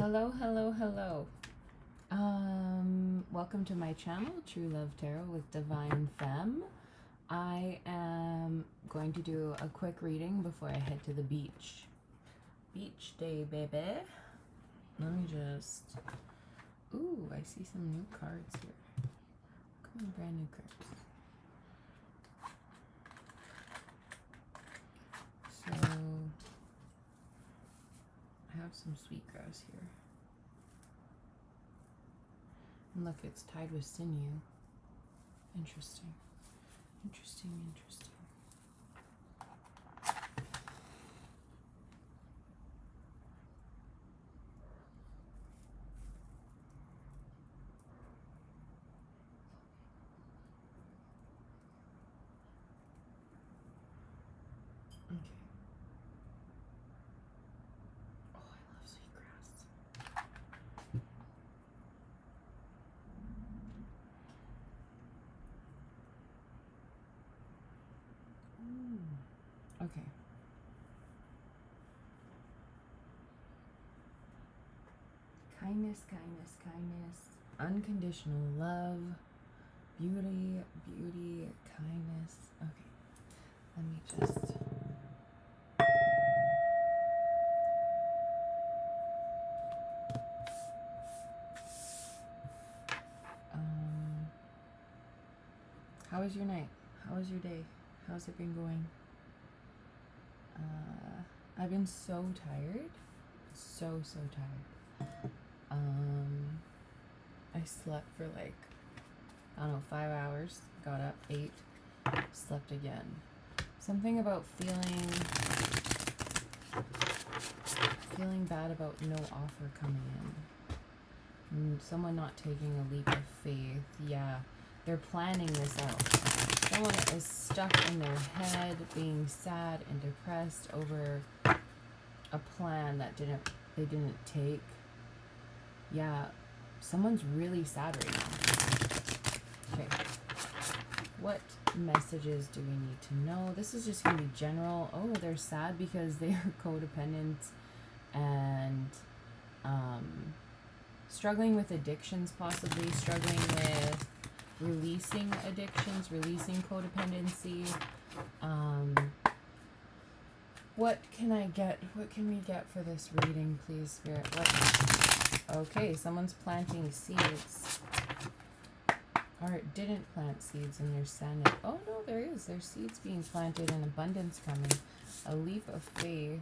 Hello, hello, hello. Welcome to my channel, True Love Tarot with Divine Femme. I am going to do a quick reading before I head to the beach. Beach day, baby. Let me just... Ooh, I see some new cards here. Come on, brand new cards. So, I have some sweetgrass here. And look, it's tied with sinew. Interesting. Interesting, interesting. Okay. Oh, I love sweetgrass. Okay. Kindness, kindness, kindness. Unconditional love. Beauty, beauty, kindness. Okay. Let me just... How was your night? How was your day? How's it been going? I've been so tired. So tired. I slept for like, I don't know, 5 hours. Got up 8. Slept again. Something about feeling bad about no offer coming in. Someone not taking a leap of faith. Yeah, they're planning this out. Someone is stuck in their head, being sad and depressed over a plan that they didn't take. Yeah, someone's really sad right now. Okay. What messages do we need to know? This is just going to be general. Oh, they're sad because they are codependent and struggling with addictions, possibly struggling with releasing addictions, releasing codependency. What can I get? What can we get for this reading, please, Spirit? What? Okay, someone's planting seeds. Or it didn't plant seeds and there's sadness. Oh no, there is. There's seeds being planted and abundance coming. A leap of faith.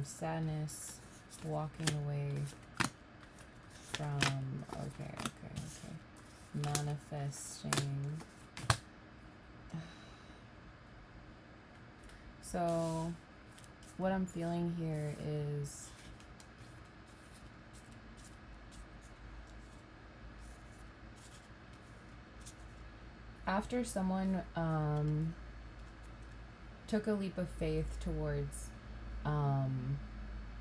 Sadness. Walking away from... Okay. Manifesting. So, what I'm feeling here is... After someone took a leap of faith towards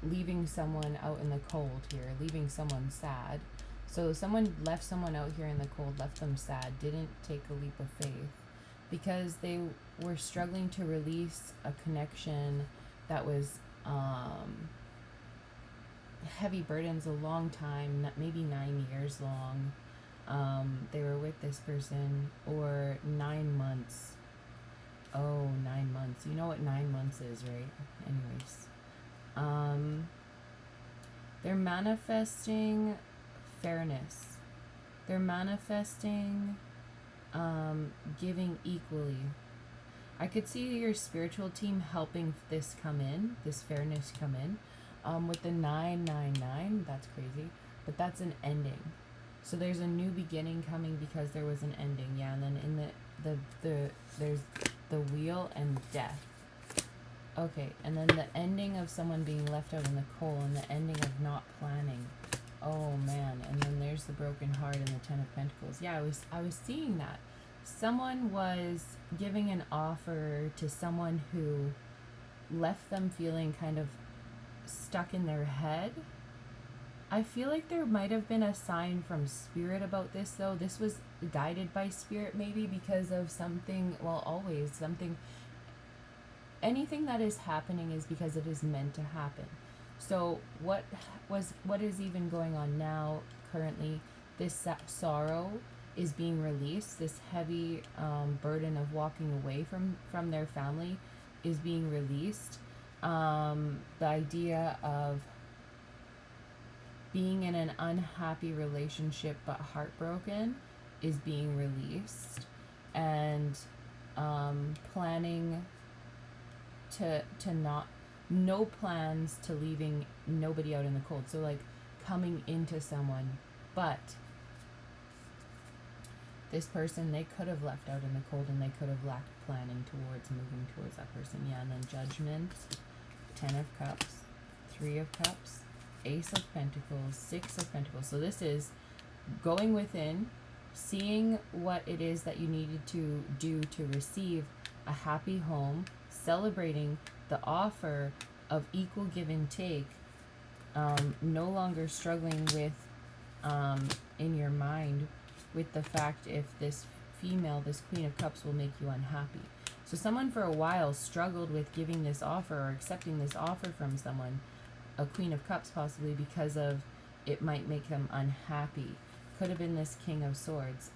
leaving someone out in the cold here, leaving someone sad. So someone left someone out here in the cold, left them sad, didn't take a leap of faith because they were struggling to release a connection that was heavy burdens, a long time, maybe 9 years long. They were with this person, or 9 months. Oh, 9 months. You know what 9 months is, right? Anyways. They're manifesting fairness. They're manifesting giving equally. I could see your spiritual team helping this come in, this fairness come in. With the 999, that's crazy, but that's an ending. So there's a new beginning coming because there was an ending, yeah. And then in there's the wheel and death. Okay, and then the ending of someone being left out in the cold and the ending of not planning. Oh man, and then there's the broken heart and the 10 of Pentacles. Yeah, I was seeing that. Someone was giving an offer to someone who left them feeling kind of stuck in their head. I feel like there might have been a sign from Spirit about this, though. This was guided by Spirit, maybe because of something, well, always something. Anything that is happening is because it is meant to happen. So what is even going on now currently? This sorrow is being released. This heavy burden of walking away from their family is being released. The idea of being in an unhappy relationship but heartbroken is being released, and planning to not, no plans to leaving nobody out in the cold. So like coming into someone, but this person, they could have left out in the cold, and they could have lacked planning towards moving towards that person. Yeah, and then Judgment, 10 of Cups, 3 of Cups, Ace of Pentacles, 6 of Pentacles. So this is going within, seeing what it is that you needed to do to receive a happy home, celebrating the offer of equal give and take, no longer struggling with, in your mind, with the fact if this female, this Queen of Cups, will make you unhappy. So someone for a while struggled with giving this offer or accepting this offer from someone, a Queen of Cups possibly, because of it might make them unhappy. Could have been this King of Swords.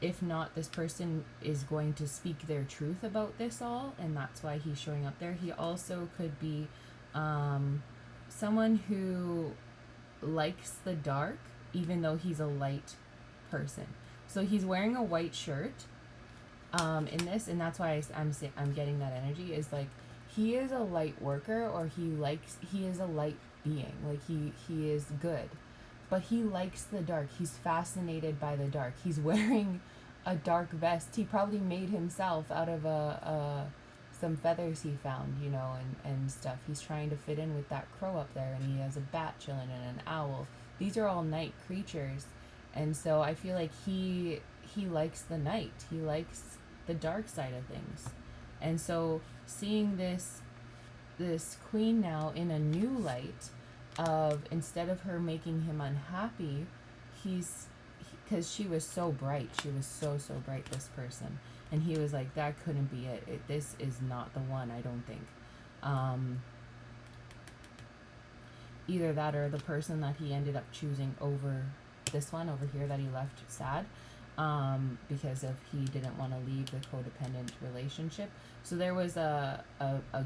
If not, this person is going to speak their truth about this all, and that's why he's showing up there. He also could be someone who likes the dark, even though he's a light person. So he's wearing a white shirt in this, and that's why I'm getting that energy, is like he is a light worker, or he is a light being, like he is good, but he likes the dark. He's fascinated by the dark. He's wearing a dark vest he probably made himself out of some feathers he found, you know, and stuff. He's trying to fit in with that crow up there, and he has a bat chilling and an owl. These are all night creatures, and so I feel like he likes the night. He likes the dark side of things. And so seeing this queen now in a new light of, instead of her making him unhappy, because she was so bright, she was so bright, this person, and he was like, that couldn't be it. This is not the one, I don't think. Either that, or the person that he ended up choosing over this one over here that he left sad, because of he didn't want to leave the codependent relationship. So there was a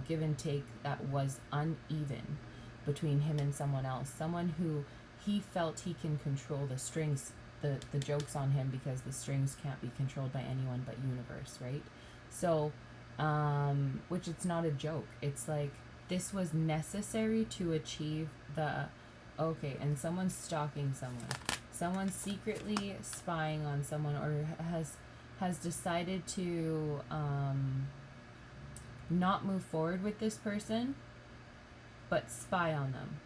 give and take that was uneven between him and someone else, someone who he felt he can control the strings, the jokes on him, because the strings can't be controlled by anyone but universe, right? So which, it's not a joke. It's like this was necessary to achieve the, okay, and someone's stalking someone. Someone's secretly spying on someone, or has decided to not move forward with this person, but spy on them.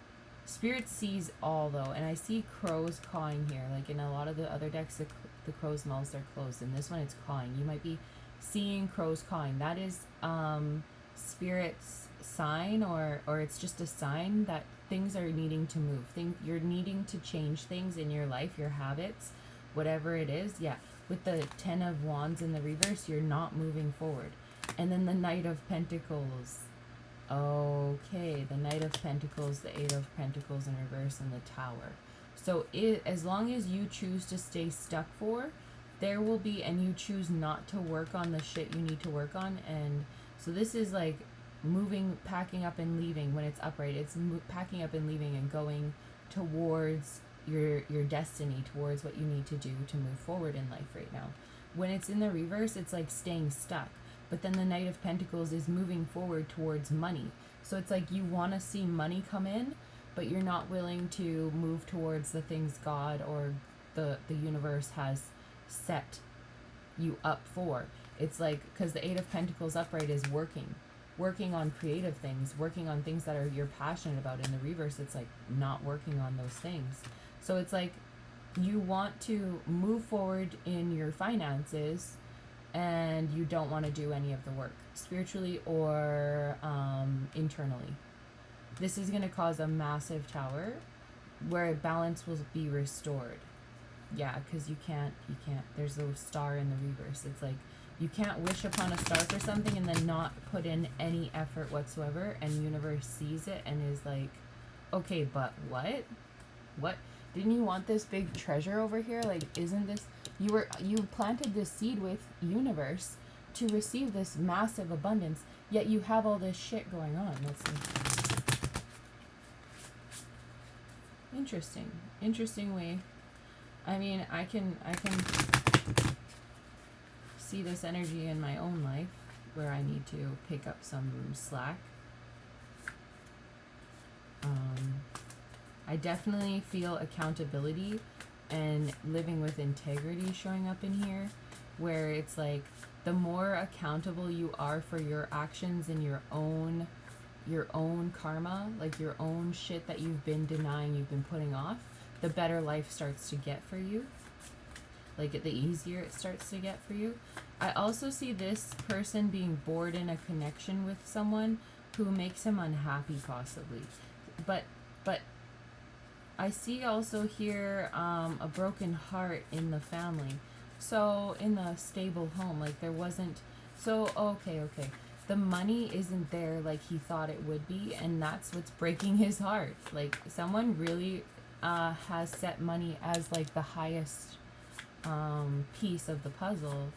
Spirit sees all, though, and I see crows cawing here. Like in a lot of the other decks, the crow's mouths are closed. In this one, it's cawing. You might be seeing crows cawing. That is Spirit's sign, or it's just a sign that things are needing to move. You're needing to change things in your life, your habits, whatever it is. Yeah, with the 10 of Wands in the reverse, you're not moving forward. And then the Knight of Pentacles. Okay, the Knight of Pentacles, the 8 of Pentacles in reverse, and the Tower. So as long as you choose to stay stuck there will be, and you choose not to work on the shit you need to work on. And so this is like moving, packing up and leaving. When it's upright, it's packing up and leaving and going towards your destiny, towards what you need to do to move forward in life right now. When it's in the reverse, it's like staying stuck. But then the Knight of Pentacles is moving forward towards money. So it's like you want to see money come in, but you're not willing to move towards the things God or the universe has set you up for. It's like, because the 8 of Pentacles upright is working on creative things, working on things that you're passionate about. In the reverse, it's like not working on those things. So it's like you want to move forward in your finances, and you don't want to do any of the work, spiritually or internally. This is going to cause a massive Tower where balance will be restored. Yeah, because you can't, there's a star in the reverse. It's like You can't wish upon a star for something and then not put in any effort whatsoever, and universe sees it and is like, okay, but what didn't you want this big treasure over here? Like, isn't this, you planted this seed with universe to receive this massive abundance, yet you have all this shit going on. Let's see. Interesting way. I mean, I can see this energy in my own life where I need to pick up some slack. I definitely feel accountability and living with integrity showing up in here, where it's like the more accountable you are for your actions and your own karma, like your own shit that you've been denying, you've been putting off, the better life starts to get for you. Like, the easier it starts to get for you. I also see this person being bored in a connection with someone who makes him unhappy, possibly. But I see also here a broken heart in the family. So in the stable home, like there wasn't. So okay. The money isn't there like he thought it would be, and that's what's breaking his heart. Like, someone really has set money as like the highest piece of the puzzle,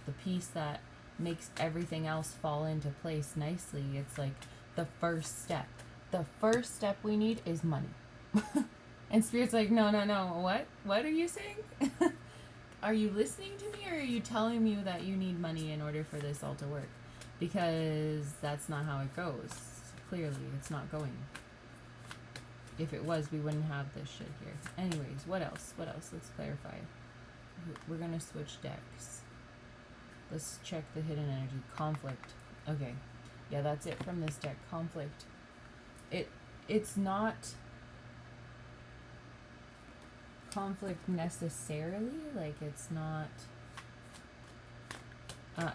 the piece that makes everything else fall into place nicely. It's like the first step. The first step we need is money. And Spirit's like, no. What are you saying? Are you listening to me, or are you telling me that you need money in order for this all to work? Because that's not how it goes. Clearly, it's not going. If it was, we wouldn't have this shit here. Anyways, what else? Let's clarify. We're gonna switch decks. Let's check the hidden energy. Conflict. Okay. Yeah, that's it from this deck. Conflict. It's not conflict necessarily. Like, it's not.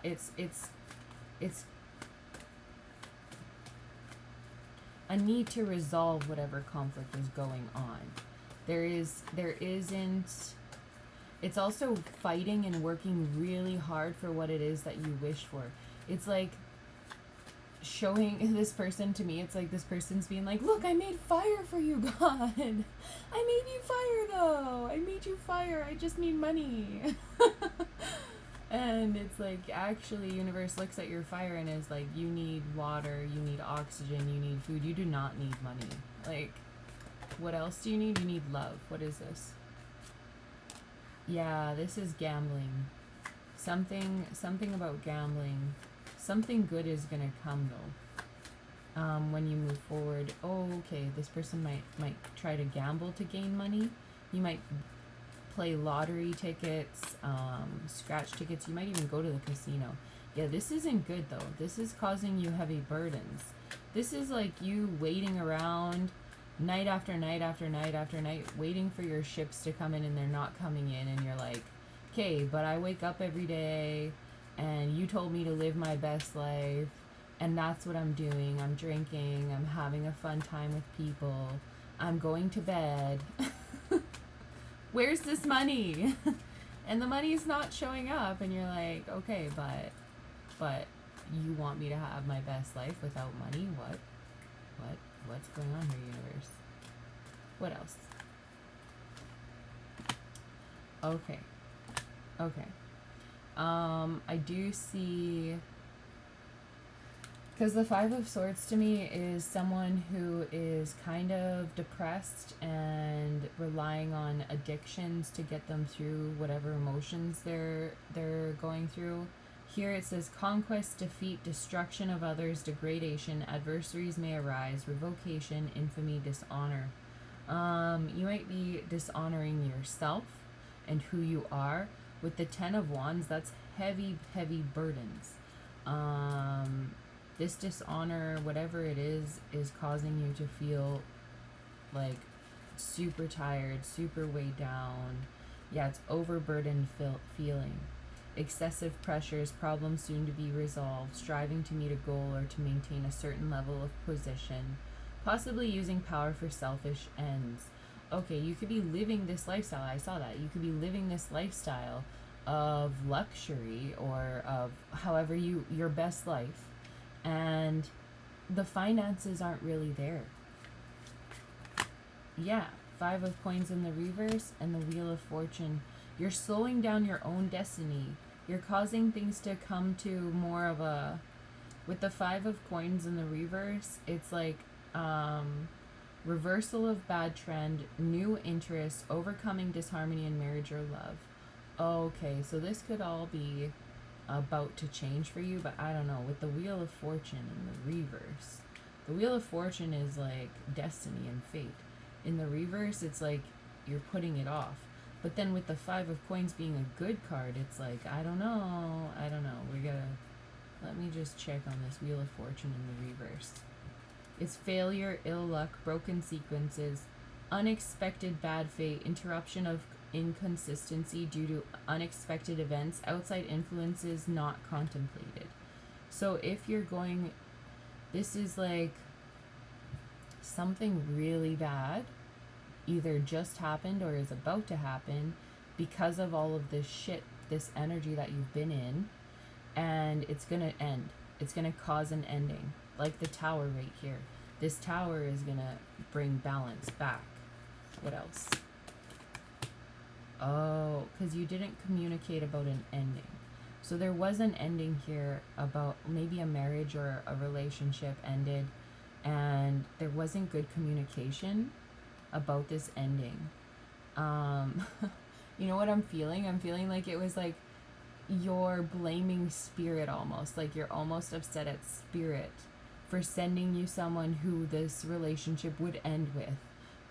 It's a need to resolve whatever conflict is going on. There isn't. It's also fighting and working really hard for what it is that you wish for. It's like showing this person to me. It's like this person's being like, look, I made fire for you, God. I made you fire, though. I made you fire. I just need money. And it's like, actually, universe looks at your fire and is like, you need water, you need oxygen, you need food. You do not need money. Like, what else do you need? You need love. What is this? Yeah, this is gambling. Something about gambling. Something good is gonna come, though. When you move forward. Oh, okay. This person might try to gamble to gain money. You might play lottery tickets, scratch tickets. You might even go to the casino. Yeah, this isn't good, though. This is causing you heavy burdens. This is like you waiting around night after night after night after night, waiting for your ships to come in, and they're not coming in, and you're like, okay, but I wake up every day and you told me to live my best life, and that's what I'm doing. I'm drinking, I'm having a fun time with people, I'm going to bed. Where's this money? And the money's not showing up, and you're like, okay, but you want me to have my best life without money? What's going on here, universe? What else? Okay. I do see, because the Five of Swords to me is someone who is kind of depressed and relying on addictions to get them through whatever emotions they're going through. Here it says conquest, defeat, destruction of others, degradation, adversaries may arise, revocation, infamy, dishonor. You might be dishonoring yourself and who you are. With the Ten of Wands, that's heavy burdens. This dishonor, whatever it is causing you to feel like super tired, super weighed down. Yeah, it's overburdened feeling. Excessive pressures, problems soon to be resolved, striving to meet a goal or to maintain a certain level of position, possibly using power for selfish ends. Okay, you could be living this lifestyle. I saw that. You could be living this lifestyle of luxury, or of however your best life, and the finances aren't really there. Yeah, 5 of Coins in the reverse and the Wheel of Fortune. You're slowing down your own destiny. You're causing things to come to more of a, with the 5 of Coins in the reverse, it's like reversal of bad trend, new interest, overcoming disharmony in marriage or love. Okay, so this could all be about to change for you, but I don't know. With the Wheel of Fortune in the reverse, the Wheel of Fortune is like destiny and fate. In the reverse, it's like you're putting it off. But then with the 5 of Coins being a good card, it's like, I don't know. We gotta, let me just check on this Wheel of Fortune in the reverse. It's failure, ill luck, broken sequences, unexpected bad fate, interruption of inconsistency due to unexpected events, outside influences not contemplated. So if you're going, this is like something really bad either just happened or is about to happen because of all of this shit, this energy that you've been in, and it's gonna end. It's gonna cause an ending. Like the Tower right here. This Tower is gonna bring balance back. What else? Oh, because you didn't communicate about an ending. So there was an ending here about maybe a marriage or a relationship ended, and there wasn't good communication about this ending. You know what I'm feeling? I'm feeling like it was like you're blaming spirit almost. Like you're almost upset at spirit for sending you someone who this relationship would end with.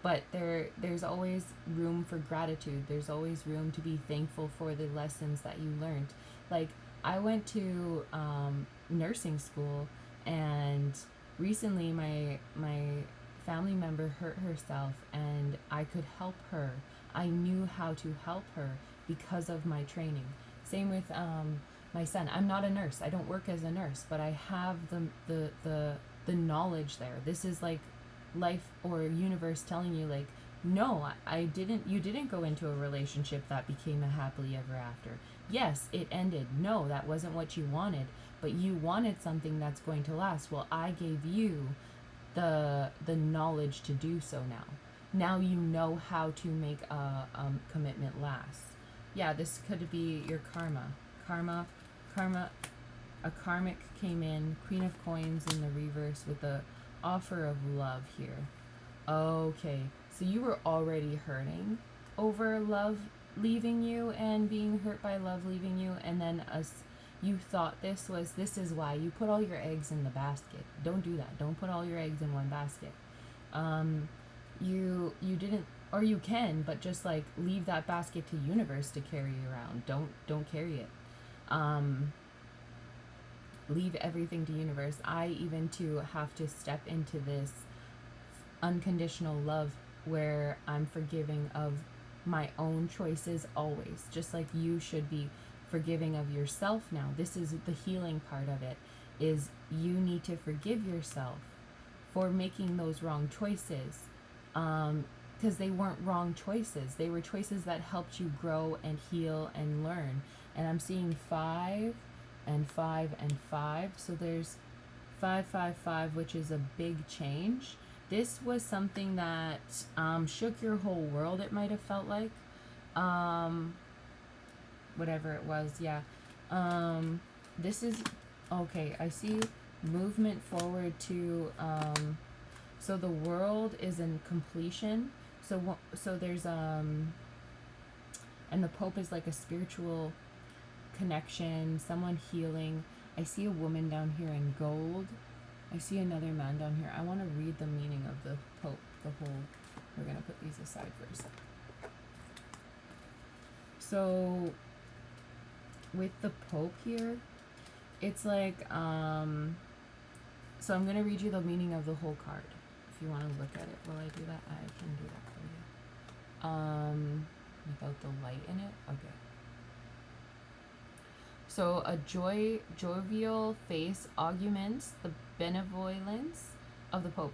But there's always room for gratitude. There's always room to be thankful for the lessons that you learned. Like, I went to nursing school, and recently my family member hurt herself, and I could help her. I knew how to help her because of my training. Same with my son. I'm not a nurse. I don't work as a nurse, but I have the knowledge there. This is like life or universe telling you, like, no, you didn't go into a relationship that became a happily ever after. Yes, it ended. No, that wasn't what you wanted, but you wanted something that's going to last. Well, I gave you the knowledge to do so now you know how to make a commitment last. Yeah, this could be your karma. A karmic came in, Queen of Coins in the reverse with the offer of love here. Okay, so you were already hurting over love leaving you and being hurt by love leaving you, and then you thought this is why you put all your eggs in the basket. Don't do that. Don't put all your eggs in one basket. You didn't, or you can, but just like leave that basket to universe to carry around. Don't carry it. Leave everything to universe. I even too have to step into this unconditional love where I'm forgiving of my own choices always, just like you should be forgiving of yourself now. This is the healing part of it, is you need to forgive yourself for making those wrong choices, because they weren't wrong choices. They were choices that helped you grow and heal and learn. And I'm seeing 5 and 5 and 5, so there's 555, which is a big change. This was something that shook your whole world, it might have felt like. Whatever it was, yeah. This is, okay, I see movement forward to, so the world is in completion. So there's, and the Pope is like a spiritual connection, someone healing. I see a woman down here in gold. I see another man down here. I want to read the meaning of the Pope, we're going to put these aside for a sec. So with the Pope here, it's like, so I'm going to read you the meaning of the whole card. If you want to look at it while I do that, I can do that for you. Without the light in it? Okay. So a jovial face augments the benevolence of the Pope.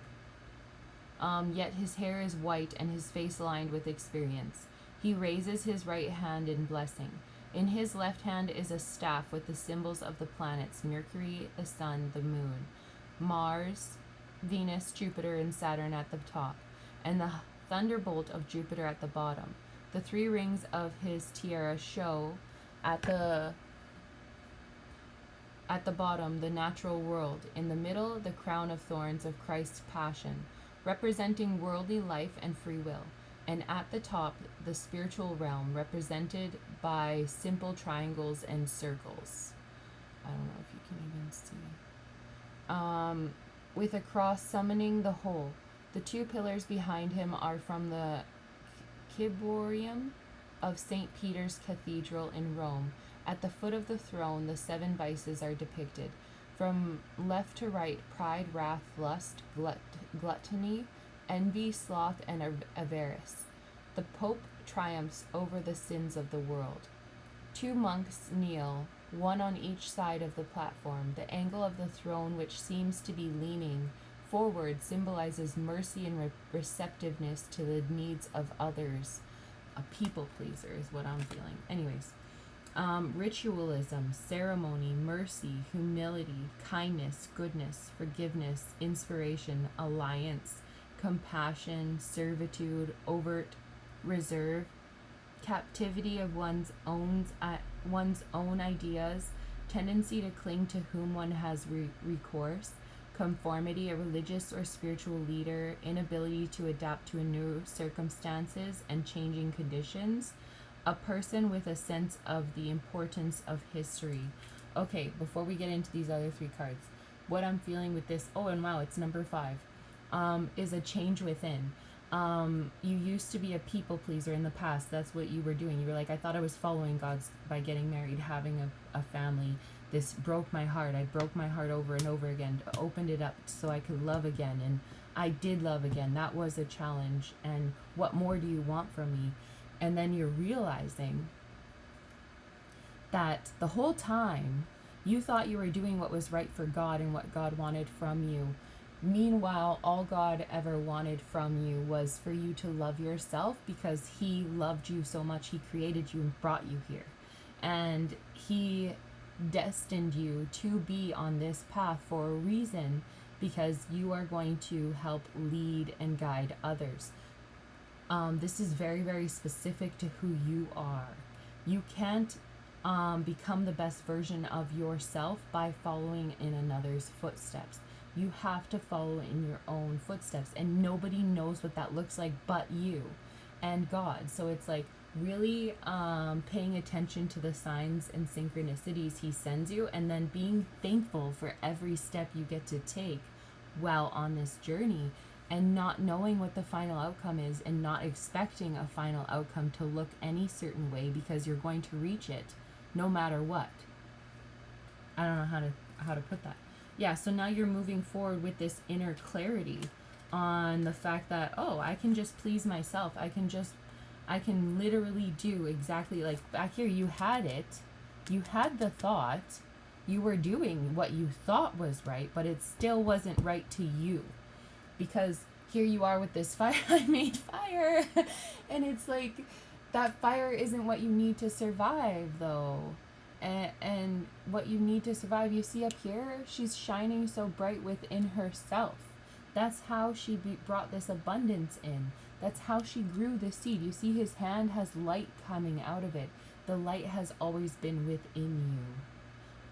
Yet his hair is white and his face lined with experience. He raises his right hand in blessing. In his left hand is a staff with the symbols of the planets: Mercury, the Sun, the Moon, Mars, Venus, Jupiter, and Saturn at the top, and the thunderbolt of Jupiter at the bottom. The 3 rings of his tiara show at the bottom the natural world, in the middle the crown of thorns of Christ's passion, representing worldly life and free will, and at the top the spiritual realm, represented by simple triangles and circles. I don't know if you can even see. With a cross summoning the whole. The 2 pillars behind him are from the Ciborium of St. Peter's Cathedral in Rome. At the foot of the throne, the 7 vices are depicted. From left to right, pride, wrath, lust, gluttony, envy, sloth, and avarice. The Pope triumphs over the sins of the world. 2 monks kneel, one on each side of the platform. The angle of the throne, which seems to be leaning forward, symbolizes mercy and receptiveness to the needs of others. A people pleaser is what I'm feeling. Anyways, ritualism, ceremony, mercy, humility, kindness, goodness, forgiveness, inspiration, alliance, compassion, servitude, overt reserve, captivity of one's own ideas, tendency to cling to whom one has recourse, conformity, a religious or spiritual leader, inability to adapt to new circumstances and changing conditions, a person with a sense of the importance of history. Okay, before we get into these other 3 cards, what I'm feeling with this, oh, and wow, it's number 5, is a change within. You used to be a people pleaser in the past. That's what you were doing. You were like, I thought I was following God's by getting married, having a family. This broke my heart. I broke my heart over and over again, opened it up so I could love again. And I did love again. That was a challenge. And what more do you want from me? And then you're realizing that the whole time you thought you were doing what was right for God and what God wanted from you. Meanwhile, all God ever wanted from you was for you to love yourself, because he loved you so much. He created you and brought you here. And he destined you to be on this path for a reason, because you are going to help lead and guide others. This is very, very specific to who you are. You can't become the best version of yourself by following in another's footsteps. You have to follow in your own footsteps, and nobody knows what that looks like but you and God. So it's like really paying attention to the signs and synchronicities he sends you, and then being thankful for every step you get to take while on this journey, and not knowing what the final outcome is, and not expecting a final outcome to look any certain way, because you're going to reach it no matter what. I don't know how to put that. Yeah, so now you're moving forward with this inner clarity on the fact that, oh, I can just please myself. I can literally do exactly, like back here, you had it. You had the thought. You were doing what you thought was right, but it still wasn't right to you. Because here you are with this fire. I made fire. And it's like, that fire isn't what you need to survive, though. And what you need to survive, you see up here, she's shining so bright within herself. That's how she brought this abundance in. That's how she grew the seed. You see his hand has light coming out of it. The light has always been within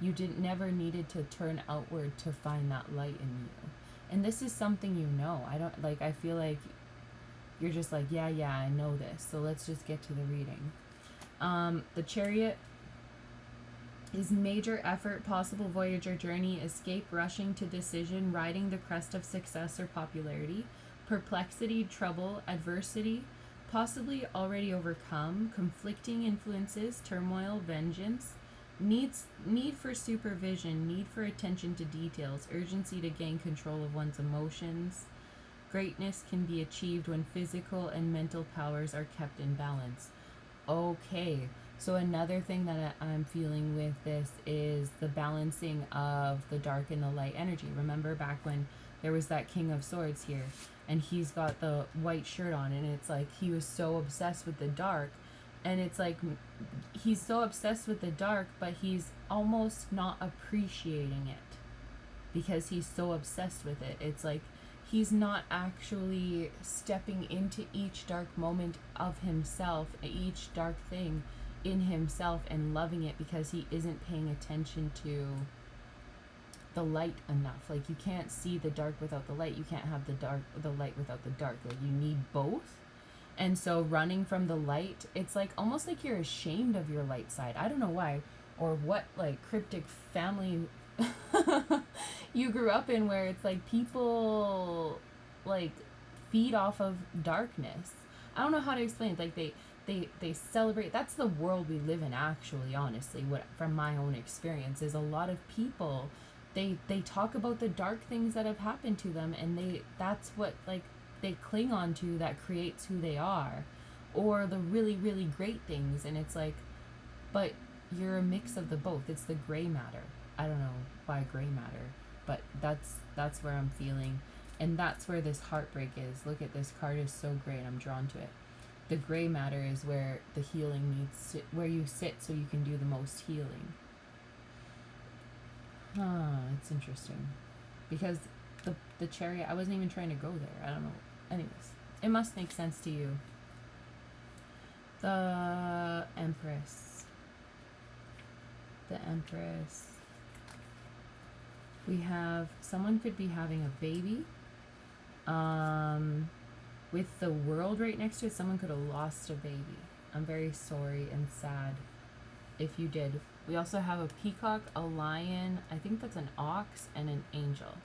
you. You never needed to turn outward to find that light in you. And this is something you know. I feel like you're just like, yeah, I know this. So let's just get to the reading. The Chariot is major effort, possible voyage or journey, escape, rushing to decision, riding the crest of success or popularity, perplexity, trouble, adversity, possibly already overcome, conflicting influences, turmoil, vengeance, need for supervision, need for attention to details, urgency to gain control of one's emotions. Greatness can be achieved when physical and mental powers are kept in balance. Okay. So another thing that I'm feeling with this is the balancing of the dark and the light energy. Remember back when there was that King of Swords here, and he's got the white shirt on, and it's like he was so obsessed with the dark, And it's like he's so obsessed with the dark, but he's almost not appreciating it because he's so obsessed with it. It's like he's not actually stepping into each dark moment of himself, each dark thing in himself, and loving it, because he isn't paying attention to the light enough. Like, you can't see the dark without the light. You can't have the light without the dark. Like, you need both. And so running from the light, it's like almost like you're ashamed of your light side. I don't know why, or what like cryptic family you grew up in, where it's like people like feed off of darkness. I don't know how to explain it. Like they celebrate. That's the world we live in, actually, honestly. What, from my own experience, is a lot of people, they talk about the dark things that have happened to them, and that's what like they cling on to, that creates who they are, or the really, really great things. And it's like, but you're a mix of the both. It's the gray matter. I don't know why gray matter, but that's where I'm feeling, and that's where this heartbreak is. Look at this card, is so great. I'm drawn to it. The gray matter is where the healing needs to, where you sit so you can do the most healing. It's interesting, because the Chariot, I wasn't even trying to go there. I don't know. Anyways, it must make sense to you. The Empress. The Empress. We have, someone could be having a baby. With the World right next to it, someone could have lost a baby. I'm very sorry and sad if you did. We also have a peacock, a lion, I think that's an ox, and an angel.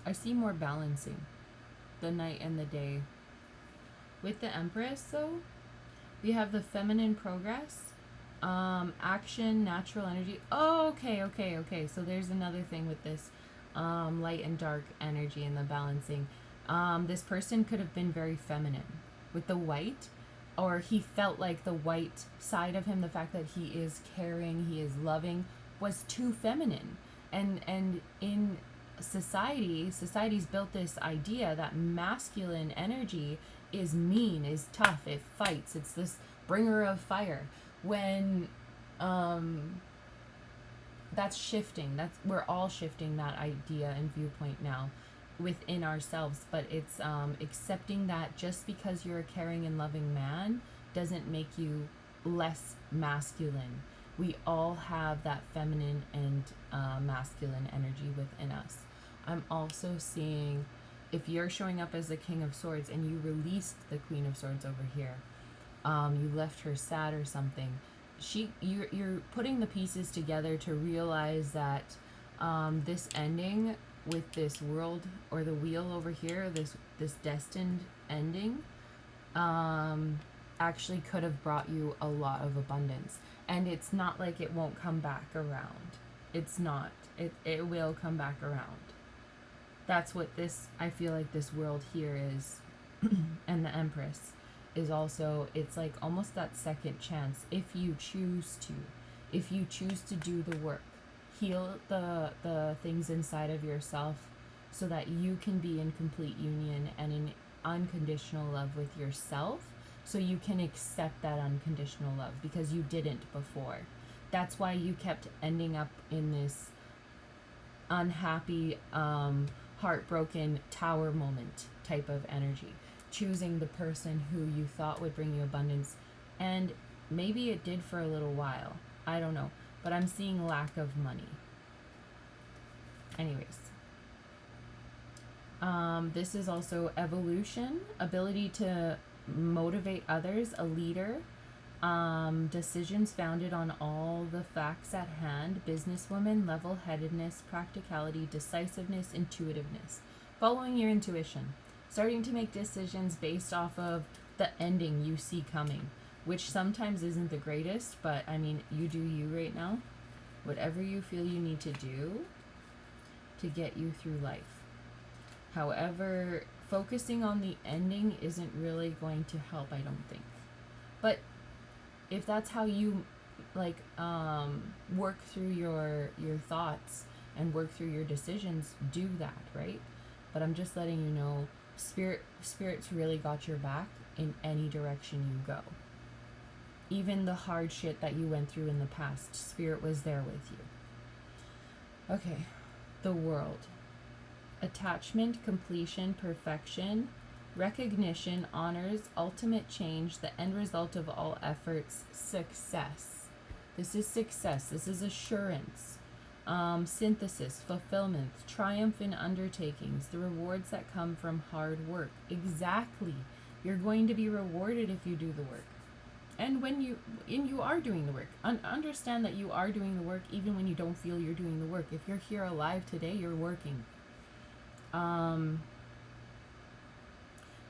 I see more balancing, the night and the day. With the Empress, though, we have the feminine progress, action, natural energy. Oh, okay. So there's another thing with this light and dark energy and the balancing. This person could have been very feminine with the white, or he felt like the white side of him, the fact that he is caring, he is loving, was too feminine. And in society's built this idea that masculine energy is mean, is tough, it fights, it's this bringer of fire. When that's shifting, we're all shifting that idea and viewpoint now within ourselves. But it's accepting that just because you're a caring and loving man doesn't make you less masculine. We all have that feminine and masculine energy within us. I'm also seeing, if you're showing up as the King of Swords and you released the Queen of Swords over here, you left her sad or something, you're putting the pieces together to realize that this ending with this world, or the wheel over here, this destined ending, actually could have brought you a lot of abundance. And it's not like it won't come back around. It's not. It will come back around. That's what this, I feel like this world here is. And the Empress is also, it's like almost that second chance, if you choose to. If you choose to do the work. Heal the things inside of yourself so that you can be in complete union and in unconditional love with yourself, so you can accept that unconditional love, because you didn't before. That's why you kept ending up in this unhappy, heartbroken tower moment type of energy, choosing the person who you thought would bring you abundance. And maybe it did for a little while, I don't know, but I'm seeing lack of money. Anyways, this is also evolution, ability to motivate others, a leader, decisions founded on all the facts at hand, businesswoman, level-headedness, practicality, decisiveness, intuitiveness, following your intuition, starting to make decisions based off of the ending you see coming, which sometimes isn't the greatest, but I mean, you do you right now. Whatever you feel you need to do to get you through life. However, focusing on the ending isn't really going to help, I don't think. But if that's how you like work through your thoughts and work through your decisions, do that, right? but I'm just letting you know, spirits really got your back in any direction you go. Even the hard shit that you went through in the past, spirit was there with you. Okay, the World. Attachment, completion, perfection, recognition, honors, ultimate change, the end result of all efforts, success. This is success. This is assurance. Synthesis, fulfillment, triumph in undertakings, the rewards that come from hard work. Exactly. You're going to be rewarded if you do the work. And when you are doing the work. Understand that you are doing the work even when you don't feel you're doing the work. If you're here alive today, you're working.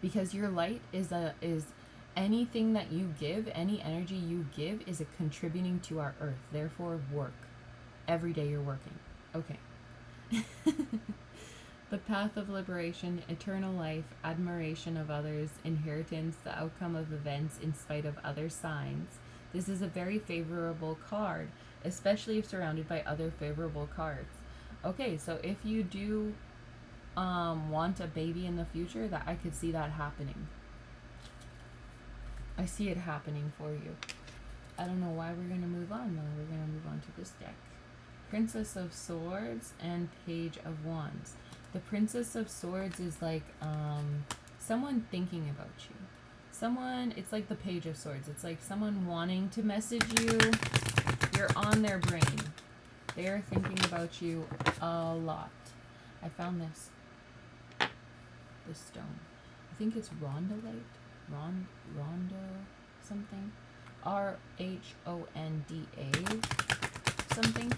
Because your light is anything that you give, any energy you give is a contributing to our earth. Therefore, work. Every day you're working. Okay. The path of liberation, eternal life, admiration of others, inheritance, the outcome of events in spite of other signs. This is a very favorable card, especially if surrounded by other favorable cards. Okay, so if you do want a baby in the future, that I could see that happening. I see it happening for you. I don't know why we're going to move on though. We're going to move on to this deck. Princess of Swords and Page of Wands. The Princess of Swords is like someone thinking about you. Someone, it's like the Page of Swords. It's like someone wanting to message you. You're on their brain. They're thinking about you a lot. I found this stone. I think it's rondolite. Rondo something. RHONDA something.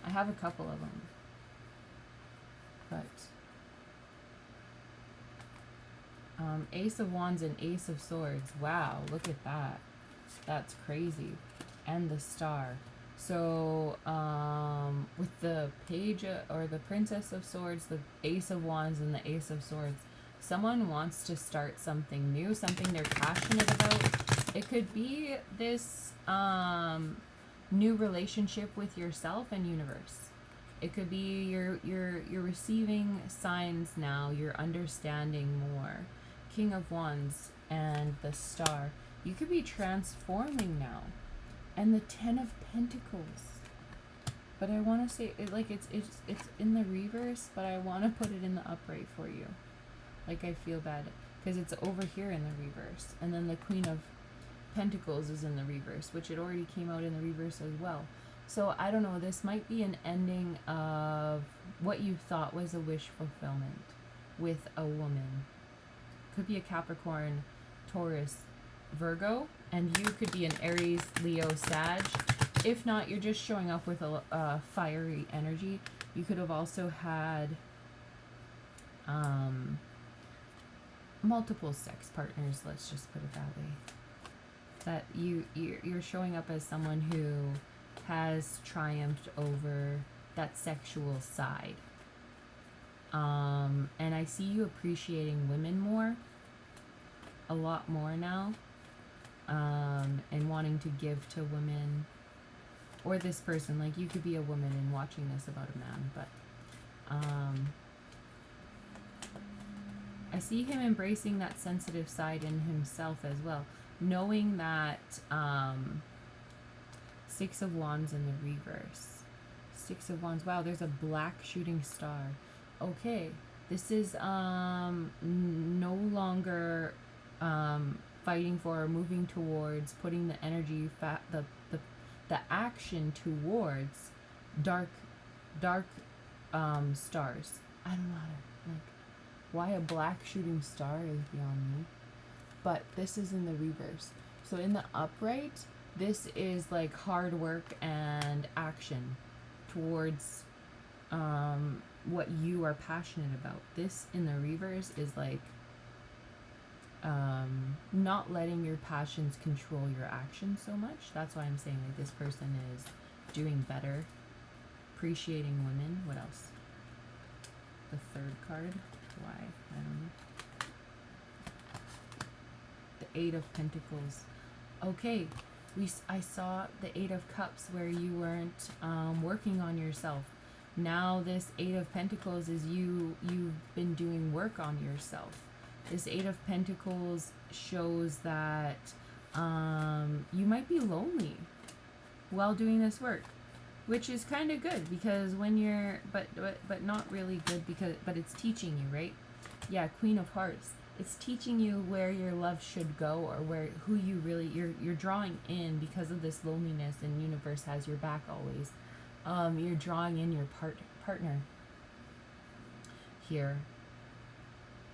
I have a couple of them. But Ace of Wands and Ace of Swords. Wow, look at that. That's crazy. And the Star. So with the Page or the Princess of Swords, the Ace of Wands and the Ace of Swords, someone wants to start something new, something they're passionate about. It could be this new relationship with yourself and universe. It could be you're receiving signs now, you're understanding more. King of Wands and the Star. You could be transforming now. And the Ten of Pentacles. But I want to say it like it's in the reverse, but I want to put it in the upright for you. Like I feel bad because it's over here in the reverse. And then the Queen of Pentacles is in the reverse, which it already came out in the reverse as well. So I don't know, this might be an ending of what you thought was a wish fulfillment with a woman. Could be a Capricorn, Taurus, Virgo, and you could be an Aries, Leo, Sag. If not, you're just showing up with a fiery energy. You could have also had multiple sex partners, let's just put it that way. That you're showing up as someone who has triumphed over that sexual side. And I see you appreciating women more, a lot more now, and wanting to give to women, or this person, like you could be a woman and watching this about a man, but I see him embracing that sensitive side in himself as well, knowing that Six of Wands in the reverse. Six of Wands. Wow, there's a black shooting star. Okay, this is no longer fighting for or moving towards putting the energy, the action towards dark stars. I don't know how to, like, why a black shooting star is beyond me. But this is in the reverse. So in the upright, this is like hard work and action towards what you are passionate about. This in the reverse is like not letting your passions control your actions so much. That's why I'm saying like this person is doing better, appreciating women. What else? The third card. Why? I don't know. The Eight of Pentacles. Okay, I saw the Eight of Cups where you weren't working on yourself. Now this Eight of Pentacles is you've been doing work on yourself. This Eight of Pentacles shows that you might be lonely while doing this work, which is kind of good, because when you're but not really good, because but it's teaching you, right? Yeah, Queen of Hearts. It's teaching you where your love should go, or who you really you're drawing in because of this loneliness, and universe has your back always. You're drawing in your partner here.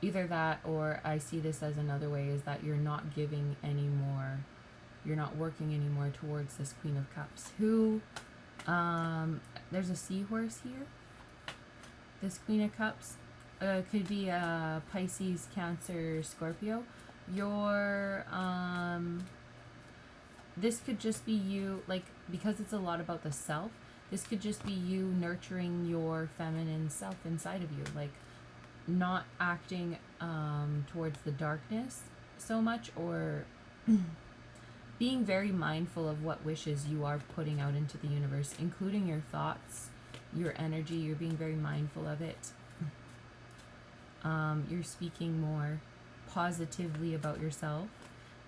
Either that, or I see this as another way, is that you're not giving anymore. You're not working anymore towards this Queen of Cups. Who, there's a seahorse here. This Queen of Cups could be a Pisces, Cancer, Scorpio. This could just be you, like, because it's a lot about the self, this could just be you nurturing your feminine self inside of you, like not acting towards the darkness so much, or being very mindful of what wishes you are putting out into the universe, including your thoughts, your energy. You're being very mindful of it. You're speaking more positively about yourself.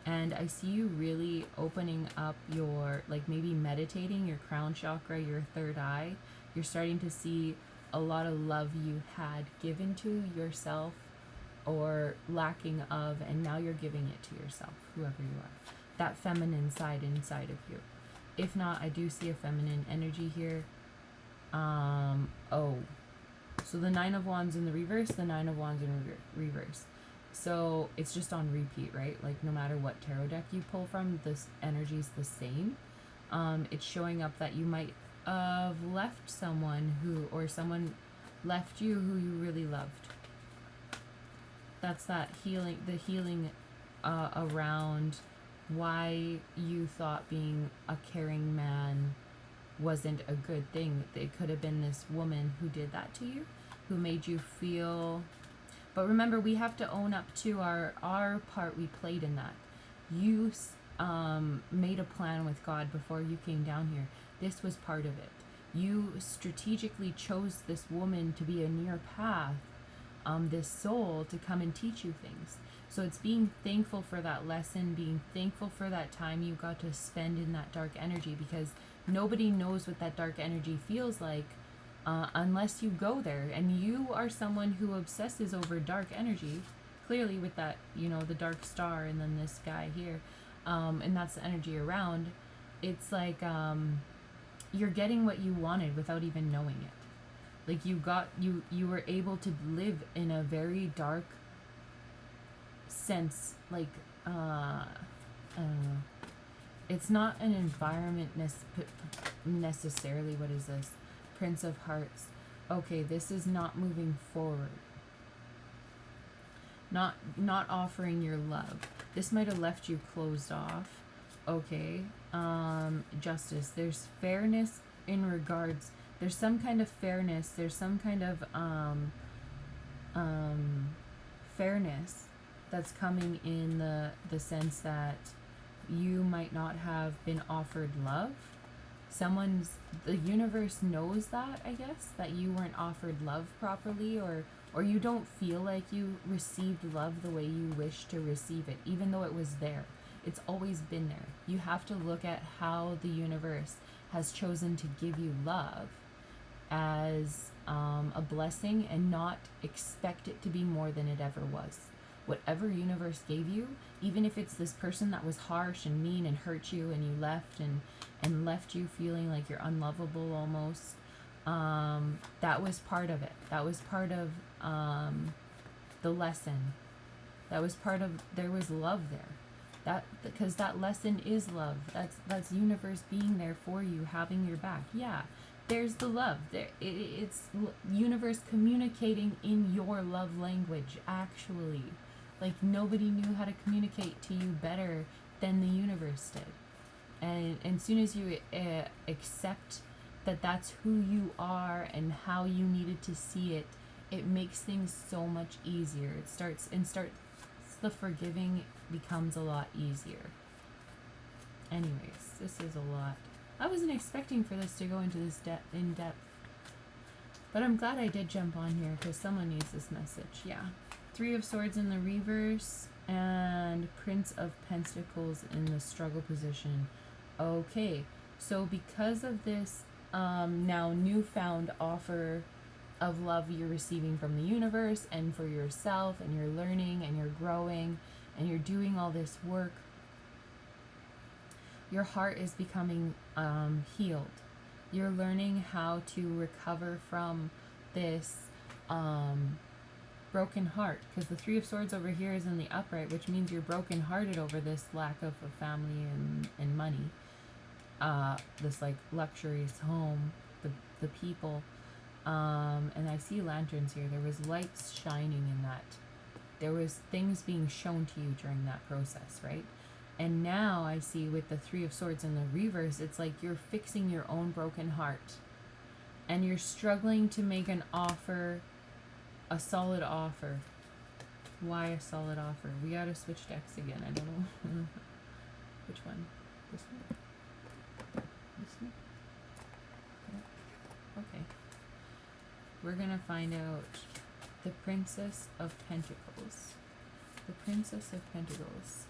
And I see you really opening up your, like maybe meditating, your crown chakra, your third eye. You're starting to see a lot of love you had given to yourself or lacking of, and now you're giving it to yourself, whoever you are. That feminine side inside of you. If not, I do see a feminine energy here. So the Nine of Wands in the reverse, the Nine of Wands in reverse. So it's just on repeat, right? Like no matter what tarot deck you pull from, this energy is the same. It's showing up that you might have left someone or someone left you who you really loved. That's that healing, the healing around why you thought being a caring man wasn't a good thing. It could have been this woman who did that to you, who made you feel. But remember, we have to own up to our part we played in that. You made a plan with God before you came down here. This was part of it. You strategically chose this woman to be in your path, this soul to come and teach you things. So it's being thankful for that lesson, being thankful for that time you got to spend in that dark energy, because nobody knows what that dark energy feels like unless you go there. And you are someone who obsesses over dark energy, clearly with that, the dark star and then this guy here, and that's the energy around. It's like you're getting what you wanted without even knowing it. Like you were able to live in a very dark sense, like it's not an environment necessarily. What is this? Prince of Hearts. Okay, this is not moving forward. Not offering your love. This might have left you closed off. Okay. Justice. There's fairness in regards. There's some kind of fairness. There's some kind of fairness that's coming in the sense that you might not have been offered love. The universe knows that, I guess, that you weren't offered love properly, or you don't feel like you received love the way you wish to receive it, even though it was there. It's always been there. You have to look at how the universe has chosen to give you love as a blessing, and not expect it to be more than it ever was. Whatever universe gave you, even if it's this person that was harsh and mean and hurt you and you left and left you feeling like you're unlovable almost, that was part of it. That was part of the lesson. That was part of, there was love there. Because that lesson is love. That's universe being there for you, having your back. Yeah, there's the love. It's universe communicating in your love language, actually. Like, nobody knew how to communicate to you better than the universe did. And as soon as you accept that that's who you are and how you needed to see it, it makes things so much easier. The forgiving becomes a lot easier. Anyways, this is a lot. I wasn't expecting for this to go into this in depth. But I'm glad I did jump on here because someone needs this message. Yeah. Three of Swords in the reverse and Prince of Pentacles in the struggle position. Okay. So because of this now newfound offer of love you're receiving from the universe and for yourself, and you're learning and you're growing and you're doing all this work, your heart is becoming healed. You're learning how to recover from this broken heart, because the Three of Swords over here is in the upright, which means you're broken hearted over this lack of a family and money, this like luxurious home, the people, and I see lanterns here. There was lights shining in that. There was things being shown to you during that process, right? And now I see with the Three of Swords in the reverse, it's like you're fixing your own broken heart. And you're struggling to make an offer, a solid offer. Why a solid offer? We gotta switch decks again. I don't know. Which one? This one? This one? Yeah. Okay. We're gonna find out the Princess of Pentacles. The Princess of Pentacles.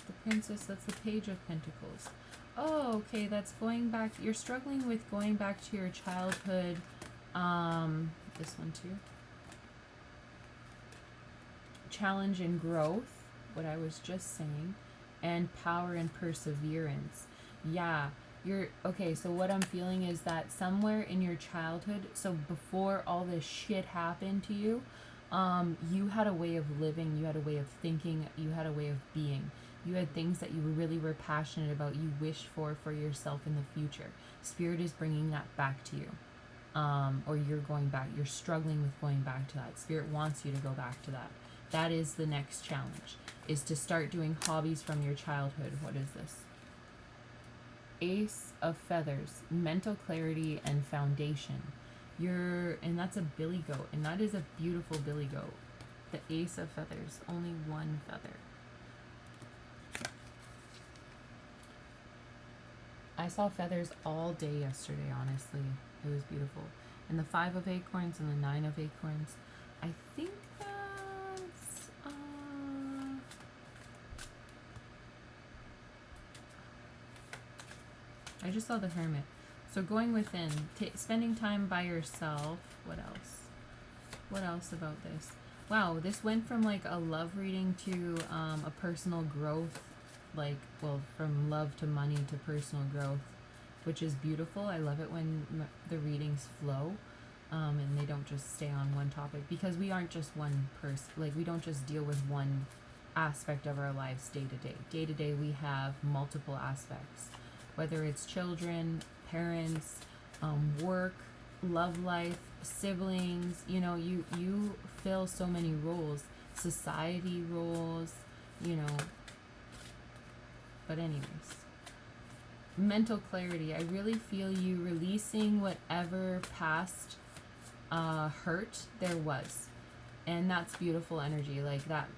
The Princess, that's the Page of Pentacles. Oh, okay, that's going back. You're struggling with going back to your childhood. This one too. Challenge and growth, what I was just saying, and power and perseverance. Yeah, you're okay. So what I'm feeling is that somewhere in your childhood, so before all this shit happened to you, you had a way of living, you had a way of thinking, you had a way of being. You had things that you really were passionate about, you wished for yourself in the future. Spirit is bringing that back to you. Or you're going back, you're struggling with going back to that. Spirit wants you to go back to that. That is the next challenge, is to start doing hobbies from your childhood. What is this? Ace of Feathers, mental clarity and foundation. And that's a billy goat, and that is a beautiful billy goat. The Ace of Feathers, only one feather. I saw feathers all day yesterday, honestly. It was beautiful. And the 5 of Acorns and the 9 of Acorns. I think that's... I just saw the Hermit. So going within, spending time by yourself. What else? What else about this? Wow, this went from like a love reading to a personal growth. Like, well, from love to money to personal growth, which is beautiful. I love it when the readings flow, and they don't just stay on one topic, because we aren't just one person. Like, we don't just deal with one aspect of our lives day to day. Day to day, we have multiple aspects, whether it's children, parents, work, love life, siblings. You know, you fill so many roles, society roles, you know. But anyways, mental clarity. I really feel you releasing whatever past hurt there was. And that's beautiful energy. Like that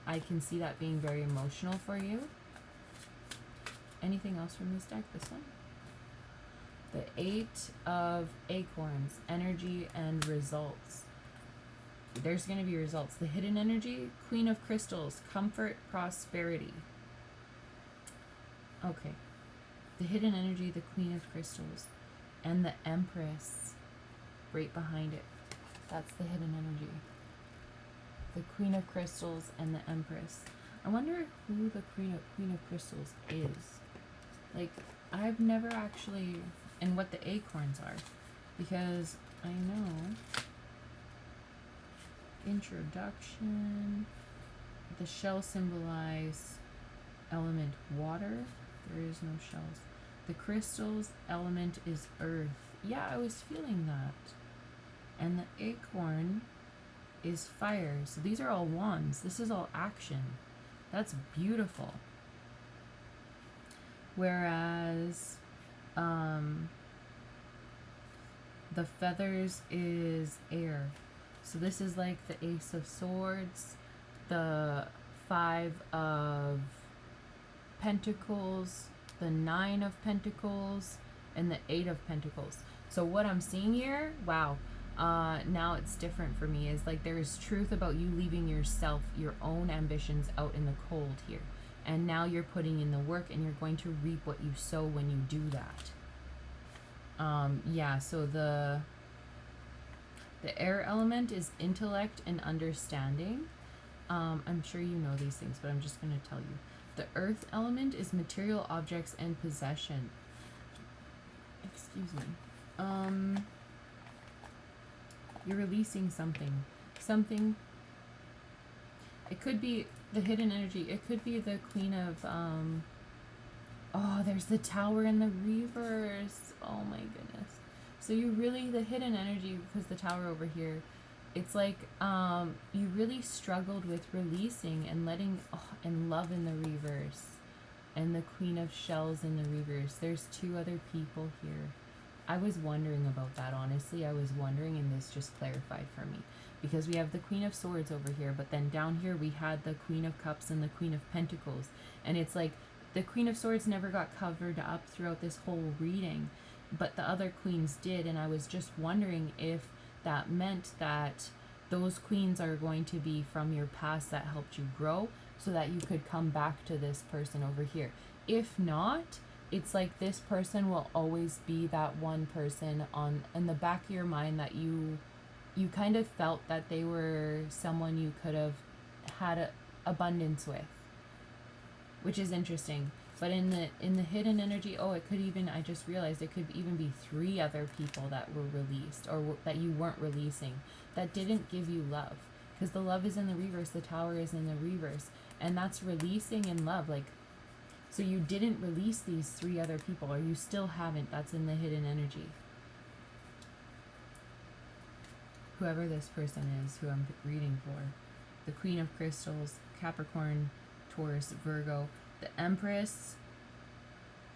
I can see that being very emotional for you. Anything else from this deck? This one? The 8 of Acorns, energy and results. There's going to be results. The hidden energy, Queen of Crystals, comfort, prosperity. Okay, the hidden energy, the Queen of Crystals, and the Empress right behind it. That's the hidden energy. The Queen of Crystals and the Empress. I wonder who the Queen of Crystals is. Like, I've never actually, and what the acorns are, because I know introduction, the shell symbolize element water. There is no shells. The crystals element is earth. Yeah, I was feeling that. And the acorn is fire. So these are all wands. This is all action. That's beautiful. Whereas the feathers is air. So this is like the Ace of Swords, the 5 of Pentacles, the 9 of Pentacles, and the 8 of Pentacles. So what I'm seeing here, wow, now it's different for me, is like there is truth about you leaving yourself, your own ambitions out in the cold here. And now you're putting in the work, and you're going to reap what you sow when you do that. Yeah, so the air element is intellect and understanding. I'm sure you know these things, but I'm just going to tell you. The earth element is material objects and possession. Excuse me. You're releasing something. It could be the hidden energy. It could be the Queen of, oh, there's the Tower in the reverse. Oh my goodness. So you really, the hidden energy, because the Tower over here, it's like you really struggled with releasing and letting, and love in the reverse. And the Queen of Shells in the reverse. There's 2 other people here. I was wondering about that, honestly. I was wondering, and this just clarified for me. Because we have the Queen of Swords over here, but then down here we had the Queen of Cups and the Queen of Pentacles. And it's like the Queen of Swords never got covered up throughout this whole reading, but the other queens did. And I was just wondering if that meant that those queens are going to be from your past that helped you grow, so that you could come back to this person over here. If not, it's like this person will always be that one person in the back of your mind that you kind of felt that they were someone you could have had abundance with, which is interesting. But in the hidden energy, it could even, I just realized it could even be 3 other people that were released, or that you weren't releasing, that didn't give you love. Because the love is in the reverse, the Tower is in the reverse, and that's releasing in love. Like, so you didn't release these 3 other people, or you still haven't. That's in the hidden energy. Whoever this person is, who I'm reading for. The Queen of Crystals, Capricorn, Taurus, Virgo. The Empress,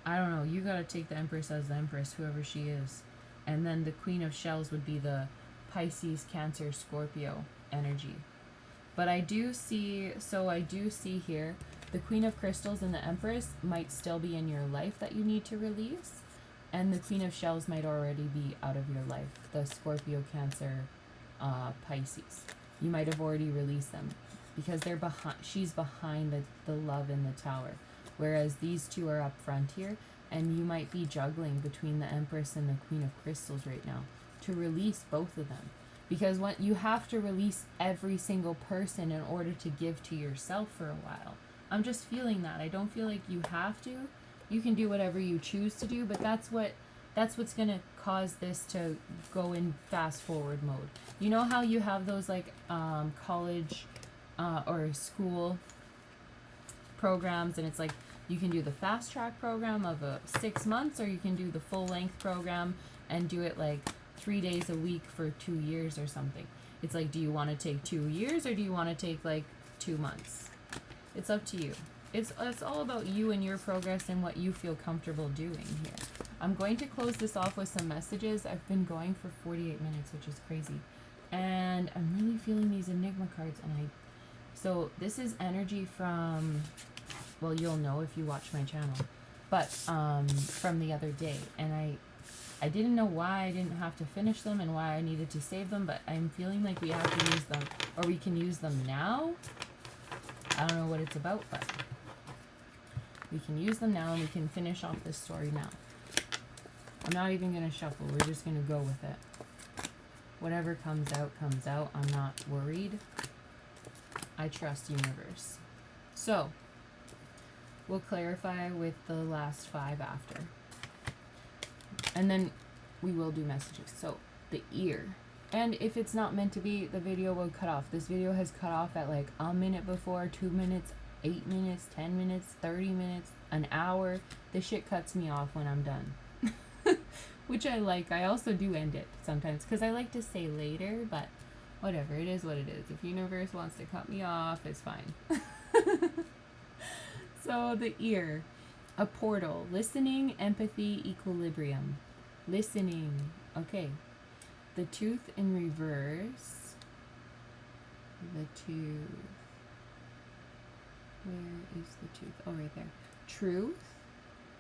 I don't know, you gotta take the Empress as the Empress, whoever she is. And then the Queen of Shells would be the Pisces, Cancer, Scorpio energy. But I do see here, the Queen of Crystals and the Empress might still be in your life that you need to release. And the Queen of Shells might already be out of your life. The Scorpio, Cancer, Pisces. You might have already released them. Because they're behind, she's behind the love in the Tower, whereas these 2 are up front here, and you might be juggling between the Empress and the Queen of Crystals right now to release both of them, because you have to release every single person in order to give to yourself for a while. I'm just feeling that. I don't feel like you have to. You can do whatever you choose to do, but that's what's gonna cause this to go in fast forward mode. You know how you have those like college or school programs, and it's like you can do the fast track program of 6 months, or you can do the full length program and do it like 3 days a week for 2 years or something. It's like, do you want to take 2 years, or do you want to take like 2 months? It's up to you. It's all about you and your progress and what you feel comfortable doing here. I'm going to close this off with some messages. I've been going for 48 minutes, which is crazy. And I'm really feeling these Enigma cards, and so this is energy from, well, you'll know if you watch my channel, but from the other day. And I didn't know why I didn't have to finish them and why I needed to save them, but I'm feeling like we have to use them, or we can use them now. I don't know what it's about, but we can use them now, and we can finish off this story now. I'm not even going to shuffle. We're just going to go with it. Whatever comes out, comes out. I'm not worried. I trust universe. So, we'll clarify with the last 5 after. And then we will do messages. So, the ear. And if it's not meant to be, the video will cut off. This video has cut off at like a minute before, 2 minutes, 8 minutes, 10 minutes, 30 minutes, an hour. This shit cuts me off when I'm done. Which I like. I also do end it sometimes because I like to say later, but whatever, it is what it is. If universe wants to cut me off, it's fine. So the ear, a portal, listening, empathy, equilibrium, listening. Okay, the tooth in reverse, the tooth, where is the tooth? Oh, right there. Truth,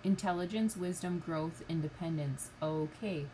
Intelligence, wisdom, growth, independence. Okay.